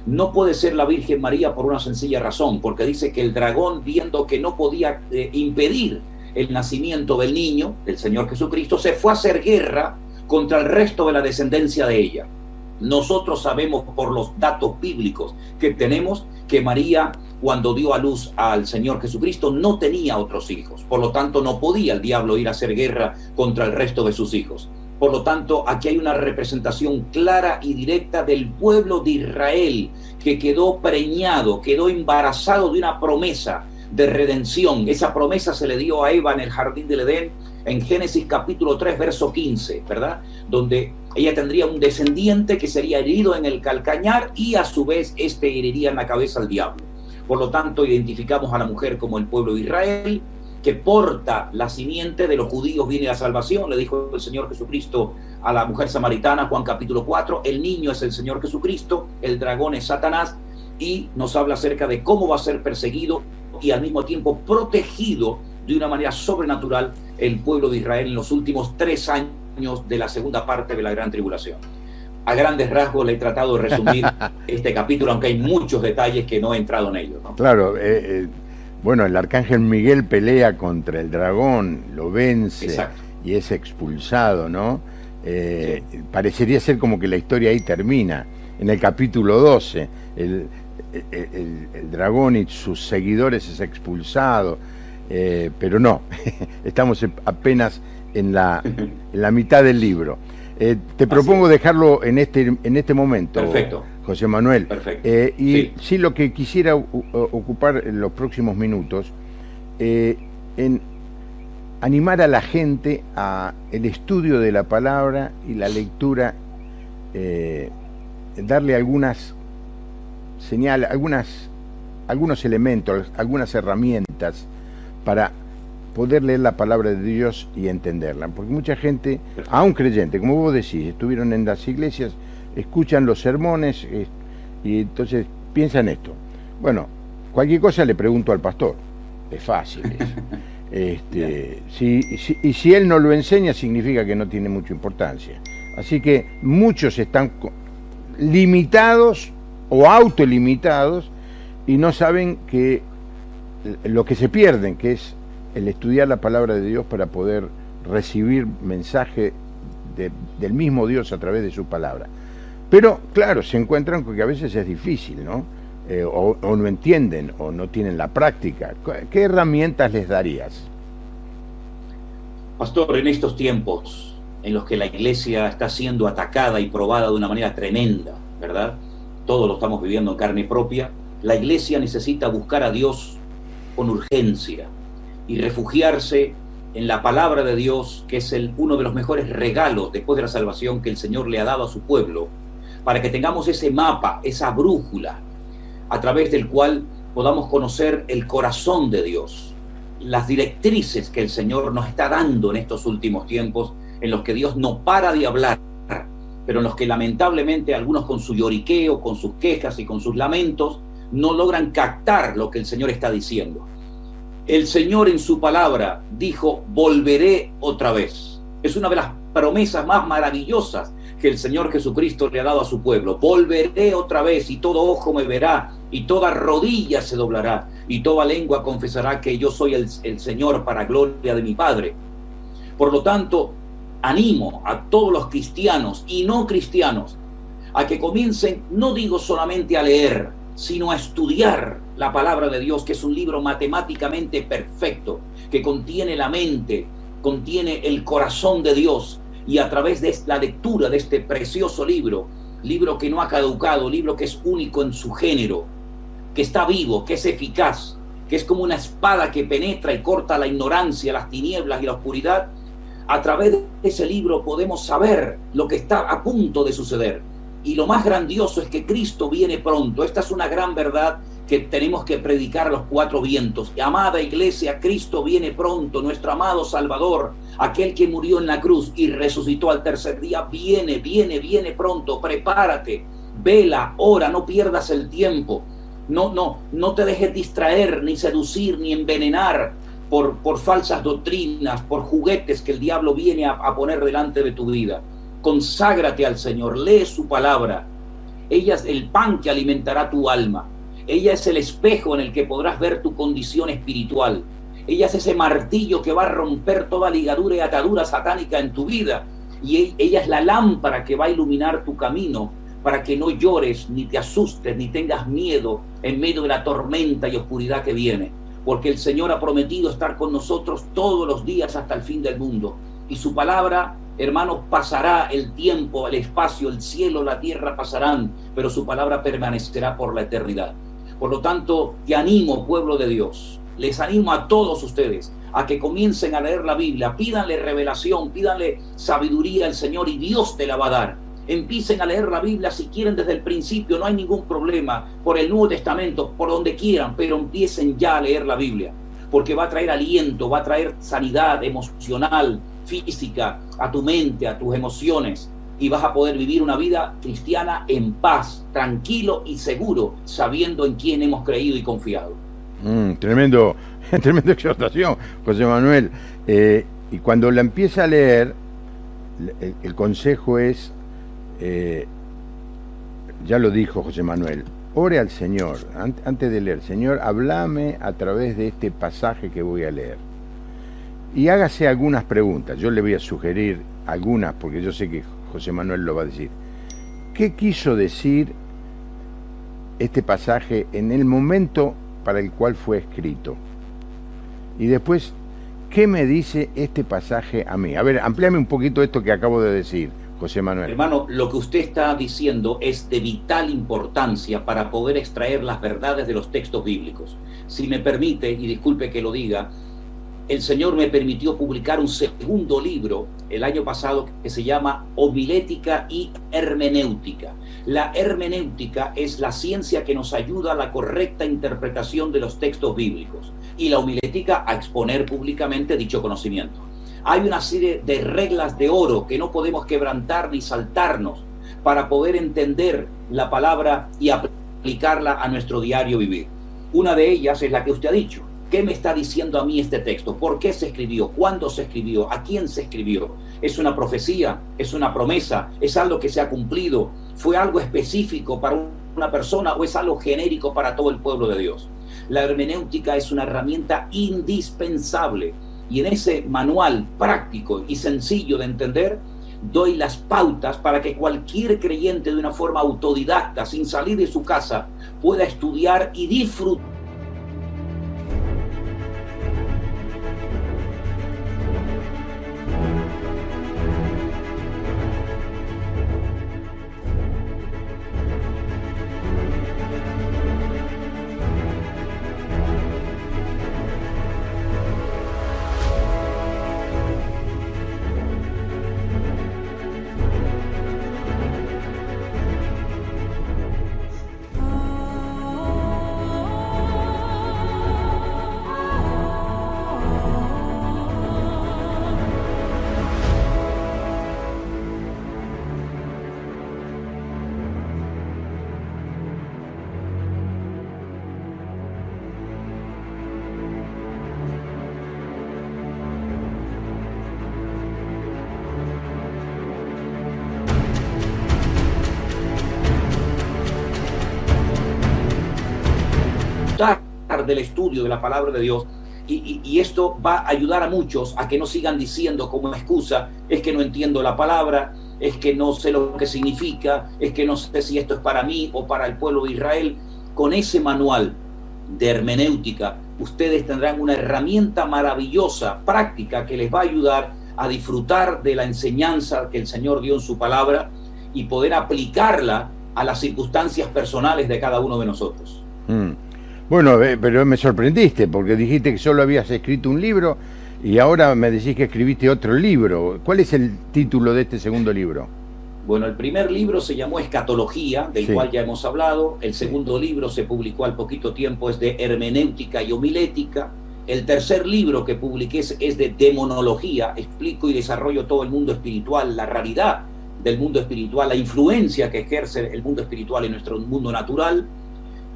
No puede ser la Virgen María por una sencilla razón, porque dice que el dragón, viendo que no podía impedir el nacimiento del niño, del Señor Jesucristo, se fue a hacer guerra contra el resto de la descendencia de ella. Nosotros sabemos por los datos bíblicos que tenemos que María, cuando dio a luz al Señor Jesucristo, no tenía otros hijos. Por lo tanto, no podía el diablo ir a hacer guerra contra el resto de sus hijos. Por lo tanto, aquí hay una representación clara y directa del pueblo de Israel que quedó preñado, quedó embarazado de una promesa de redención. Esa promesa se le dio a Eva en el jardín del Edén en Génesis capítulo 3, verso 15, ¿verdad? Donde ella tendría un descendiente que sería herido en el calcañar y a su vez este heriría en la cabeza al diablo. Por lo tanto, identificamos a la mujer como el pueblo de Israel, que porta la simiente de los judíos viene la salvación. Le dijo el Señor Jesucristo a la mujer samaritana, Juan capítulo 4, el niño es el Señor Jesucristo, el dragón es Satanás, y nos habla acerca de cómo va a ser perseguido y al mismo tiempo protegido de una manera sobrenatural el pueblo de Israel en los últimos 3 años de la segunda parte de la gran tribulación. A grandes rasgos le he tratado de resumir este capítulo, aunque hay muchos detalles que no he entrado en ellos, ¿no? Claro, bueno, el arcángel Miguel pelea contra el dragón, lo vence. Exacto. Y es expulsado, ¿no? Sí. Parecería ser como que la historia ahí termina. En el capítulo 12, el dragón y sus seguidores es expulsado, pero no, estamos apenas en la mitad del libro. Te propongo dejarlo en este momento. Perfecto. José Manuel. Perfecto. Y sí, lo que quisiera ocupar en los próximos minutos, en animar a la gente a el estudio de la palabra y la lectura, darle algunas señales, algunos elementos, algunas herramientas para poder leer la palabra de Dios y entenderla. Porque mucha gente, aún creyente, como vos decís, estuvieron en las iglesias, escuchan los sermones y entonces piensan esto. Bueno, cualquier cosa le pregunto al pastor. Es fácil eso. Si él no lo enseña, significa que no tiene mucha importancia. Así que muchos están limitados o autolimitados y no saben que lo que se pierden, que es el estudiar la palabra de Dios para poder recibir mensaje del mismo Dios a través de su palabra. Pero, claro, se encuentran con que a veces es difícil, ¿no? O no entienden, o no tienen la práctica. ¿Qué herramientas les darías? Pastor, en estos tiempos en los que la iglesia está siendo atacada y probada de una manera tremenda, ¿verdad? Todos lo estamos viviendo en carne propia. La iglesia necesita buscar a Dios con urgencia y refugiarse en la palabra de Dios, que es uno de los mejores regalos después de la salvación que el Señor le ha dado a su pueblo, para que tengamos ese mapa, esa brújula, a través del cual podamos conocer el corazón de Dios, las directrices que el Señor nos está dando en estos últimos tiempos, en los que Dios no para de hablar, pero en los que lamentablemente algunos con su lloriqueo, con sus quejas y con sus lamentos, no logran captar lo que el Señor está diciendo. El Señor en su palabra dijo, volveré otra vez. Es una de las promesas más maravillosas que el Señor Jesucristo le ha dado a su pueblo. Volveré otra vez y todo ojo me verá y toda rodilla se doblará y toda lengua confesará que yo soy el Señor para gloria de mi Padre. Por lo tanto, animo a todos los cristianos y no cristianos a que comiencen, no digo solamente a leer, sino a estudiar la palabra de Dios, que es un libro matemáticamente perfecto, que contiene la mente, contiene el corazón de Dios, y a través de la lectura de este precioso libro que no ha caducado, libro que es único en su género, que está vivo, que es eficaz, que es como una espada que penetra y corta la ignorancia, las tinieblas y la oscuridad, a través de ese libro podemos saber lo que está a punto de suceder. Y lo más grandioso es que Cristo viene pronto. Esta es una gran verdad que tenemos que predicar a los cuatro vientos. Amada iglesia, Cristo viene pronto, nuestro amado Salvador, aquel que murió en la cruz y resucitó al tercer día, viene pronto. Prepárate, vela, ora, no pierdas el tiempo. No te dejes distraer, ni seducir, ni envenenar por falsas doctrinas, por juguetes que el diablo viene a poner delante de tu vida. Conságrate al Señor, lee su palabra. Ella es el pan que alimentará tu alma. Ella es el espejo en el que podrás ver tu condición espiritual. Ella es ese martillo que va a romper toda ligadura y atadura satánica en tu vida. Y ella es la lámpara que va a iluminar tu camino para que no llores, ni te asustes, ni tengas miedo en medio de la tormenta y oscuridad que viene. Porque el Señor ha prometido estar con nosotros todos los días hasta el fin del mundo. Y su palabra, hermanos, pasará el tiempo, el espacio, el cielo, la tierra pasarán, pero su palabra permanecerá por la eternidad. Por lo tanto, te animo, pueblo de Dios, les animo a todos ustedes a que comiencen a leer la Biblia, pídanle revelación, pídanle sabiduría al Señor y Dios te la va a dar. Empiecen a leer la Biblia si quieren desde el principio, no hay ningún problema, por el Nuevo Testamento, por donde quieran, pero empiecen ya a leer la Biblia, porque va a traer aliento, va a traer sanidad emocional, física, a tu mente, a tus emociones, y vas a poder vivir una vida cristiana en paz, tranquilo y seguro, sabiendo en quién hemos creído y confiado. Tremenda exhortación, José Manuel. Y cuando la empieza a leer, el consejo es, ya lo dijo José Manuel, ore al Señor, antes de leer, Señor, háblame a través de este pasaje que voy a leer. Y hágase algunas preguntas, yo le voy a sugerir algunas, porque yo sé que José Manuel lo va a decir. ¿Qué quiso decir este pasaje en el momento para el cual fue escrito? Y después, ¿qué me dice este pasaje a mí? A ver, amplíame un poquito esto que acabo de decir, José Manuel. Hermano, lo que usted está diciendo es de vital importancia para poder extraer las verdades de los textos bíblicos. Si me permite, y disculpe que lo diga, el Señor me permitió publicar un segundo libro el año pasado que se llama Homilética y Hermenéutica. La hermenéutica es la ciencia que nos ayuda a la correcta interpretación de los textos bíblicos y la homilética a exponer públicamente dicho conocimiento. Hay una serie de reglas de oro que no podemos quebrantar ni saltarnos para poder entender la palabra y aplicarla a nuestro diario vivir. Una de ellas es la que usted ha dicho. ¿Qué me está diciendo a mí este texto? ¿Por qué se escribió? ¿Cuándo se escribió? ¿A quién se escribió? ¿Es una profecía? ¿Es una promesa? ¿Es algo que se ha cumplido? ¿Fue algo específico para una persona o es algo genérico para todo el pueblo de Dios? La hermenéutica es una herramienta indispensable y en ese manual práctico y sencillo de entender doy las pautas para que cualquier creyente de una forma autodidacta, sin salir de su casa, pueda estudiar y disfrutar del estudio de la palabra de Dios y esto va a ayudar a muchos a que no sigan diciendo como excusa, es que no entiendo la palabra, es que no sé lo que significa, es que no sé si esto es para mí o para el pueblo de Israel. Con ese manual de hermenéutica ustedes tendrán una herramienta maravillosa, práctica, que les va a ayudar a disfrutar de la enseñanza que el Señor dio en su palabra y poder aplicarla a las circunstancias personales de cada uno de nosotros. Bueno, pero me sorprendiste porque dijiste que solo habías escrito un libro y ahora me decís que escribiste otro libro. ¿Cuál es el título de este segundo libro? Bueno, el primer libro se llamó Escatología, del Sí. cual ya hemos hablado. El segundo libro se publicó al poquito tiempo, es de Hermenéutica y Homilética. El tercer libro que publiqué es de Demonología. Explico y desarrollo todo el mundo espiritual, la realidad del mundo espiritual, la influencia que ejerce el mundo espiritual en nuestro mundo natural.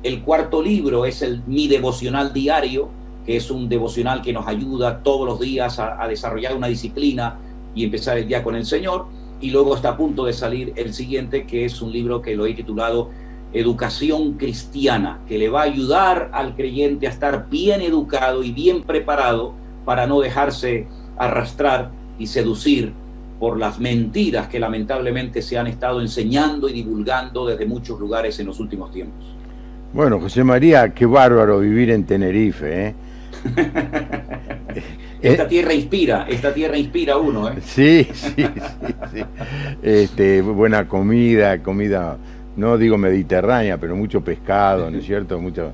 El cuarto libro es mi devocional diario, que es un devocional que nos ayuda todos los días a desarrollar una disciplina y empezar el día con el Señor. Y luego está a punto de salir el siguiente, que es un libro que lo he titulado Educación Cristiana, que le va a ayudar al creyente a estar bien educado y bien preparado para no dejarse arrastrar y seducir por las mentiras que lamentablemente se han estado enseñando y divulgando desde muchos lugares en los últimos tiempos. Bueno, José María, qué bárbaro vivir en Tenerife, ¿eh? Esta tierra inspira a uno, ¿eh? Sí, sí, sí. Buena comida, no digo mediterránea, pero mucho pescado, ¿no es cierto? Mucho.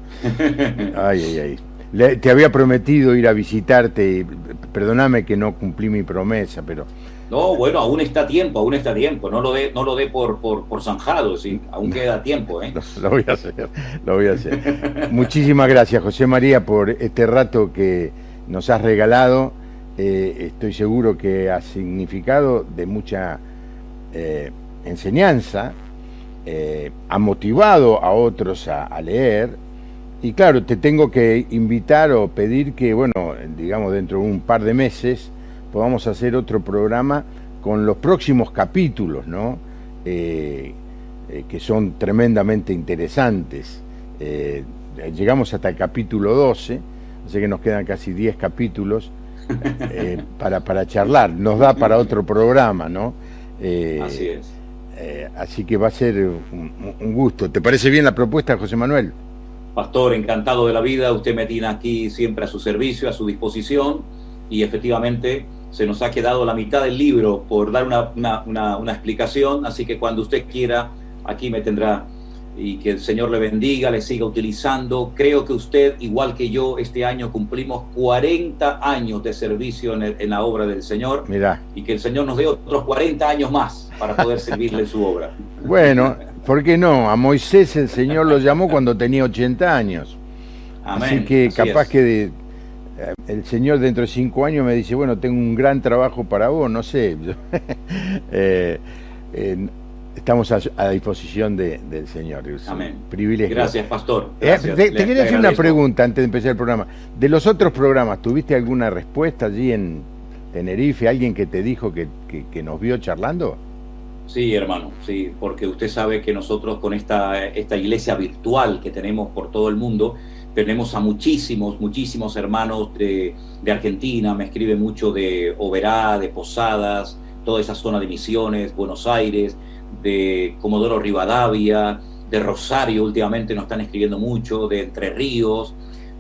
Ay, ay, ay. Te había prometido ir a visitarte, perdóname que no cumplí mi promesa, pero... No, bueno, aún está a tiempo, no lo dé por zanjado, sí, aún queda tiempo, ¿eh? Lo voy a hacer. Muchísimas gracias, José María, por este rato que nos has regalado. Estoy seguro que ha significado de mucha enseñanza, ha motivado a otros a leer, y claro, te tengo que invitar o pedir que, bueno, digamos dentro de un par de meses podamos hacer otro programa con los próximos capítulos, ¿no? Que son tremendamente interesantes. Llegamos hasta el capítulo 12, así que nos quedan casi 10 capítulos para charlar. Nos da para otro programa, ¿no? Así es. Así que va a ser un gusto. ¿Te parece bien la propuesta, José Manuel? Pastor, encantado de la vida. Usted me tiene aquí siempre a su servicio, a su disposición, y efectivamente se nos ha quedado la mitad del libro por dar una explicación, así que cuando usted quiera, aquí me tendrá, y que el Señor le bendiga, le siga utilizando. Creo que usted, igual que yo, este año cumplimos 40 años de servicio en la obra del Señor. Mirá. Y que el Señor nos dé otros 40 años más para poder servirle en su obra. Bueno, ¿por qué no? A Moisés el Señor lo llamó cuando tenía 80 años. Amén. Así que Así capaz es. que el Señor dentro de 5 años me dice, bueno, tengo un gran trabajo para vos, no sé. Estamos a disposición del Señor. Es Amén. Un privilegio. Gracias, pastor. Gracias. Te quería hacer una agradezco. pregunta antes de empezar el programa. De los otros programas, ¿tuviste alguna respuesta allí en Tenerife? ¿Alguien que te dijo que nos vio charlando? Sí, hermano, sí, porque usted sabe que nosotros con esta iglesia virtual que tenemos por todo el mundo, tenemos a muchísimos hermanos de Argentina. Me escribe mucho de Oberá, de Posadas, toda esa zona de Misiones, Buenos Aires, de Comodoro Rivadavia, de Rosario. Últimamente nos están escribiendo mucho, de Entre Ríos,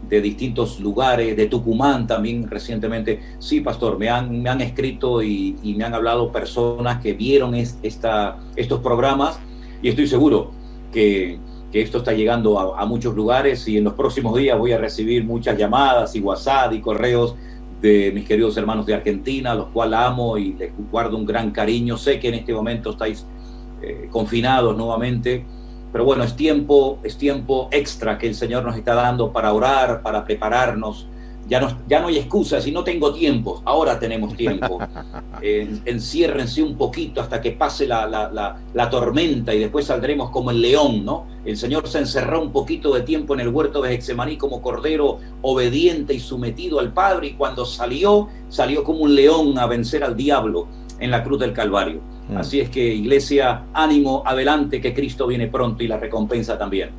de distintos lugares, de Tucumán también recientemente. Sí, pastor, me han escrito y me han hablado personas que vieron estos programas, y estoy seguro que esto está llegando a muchos lugares, y en los próximos días voy a recibir muchas llamadas y WhatsApp y correos de mis queridos hermanos de Argentina, a los cuales amo y les guardo un gran cariño. Sé que en este momento estáis confinados nuevamente, pero bueno, es tiempo extra que el Señor nos está dando para orar, para prepararnos. Ya no hay excusas, y no tengo tiempo. Ahora tenemos tiempo. Enciérrense un poquito hasta que pase la tormenta, y después saldremos como el león, ¿no? El Señor se encerró un poquito de tiempo en el huerto de Getsemaní como cordero obediente y sometido al Padre, y cuando salió como un león a vencer al diablo en la cruz del Calvario. Así es que, iglesia, ánimo, adelante, que Cristo viene pronto, y la recompensa también.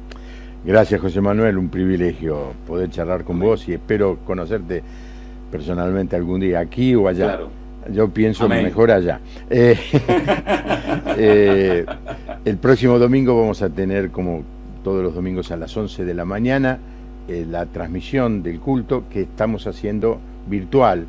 Gracias, José Manuel, un privilegio poder charlar con Amén. vos, y espero conocerte personalmente algún día, aquí o allá. Claro. Yo pienso Amén. mejor allá. El próximo domingo vamos a tener, como todos los domingos a las 11 de la mañana, la transmisión del culto que estamos haciendo virtual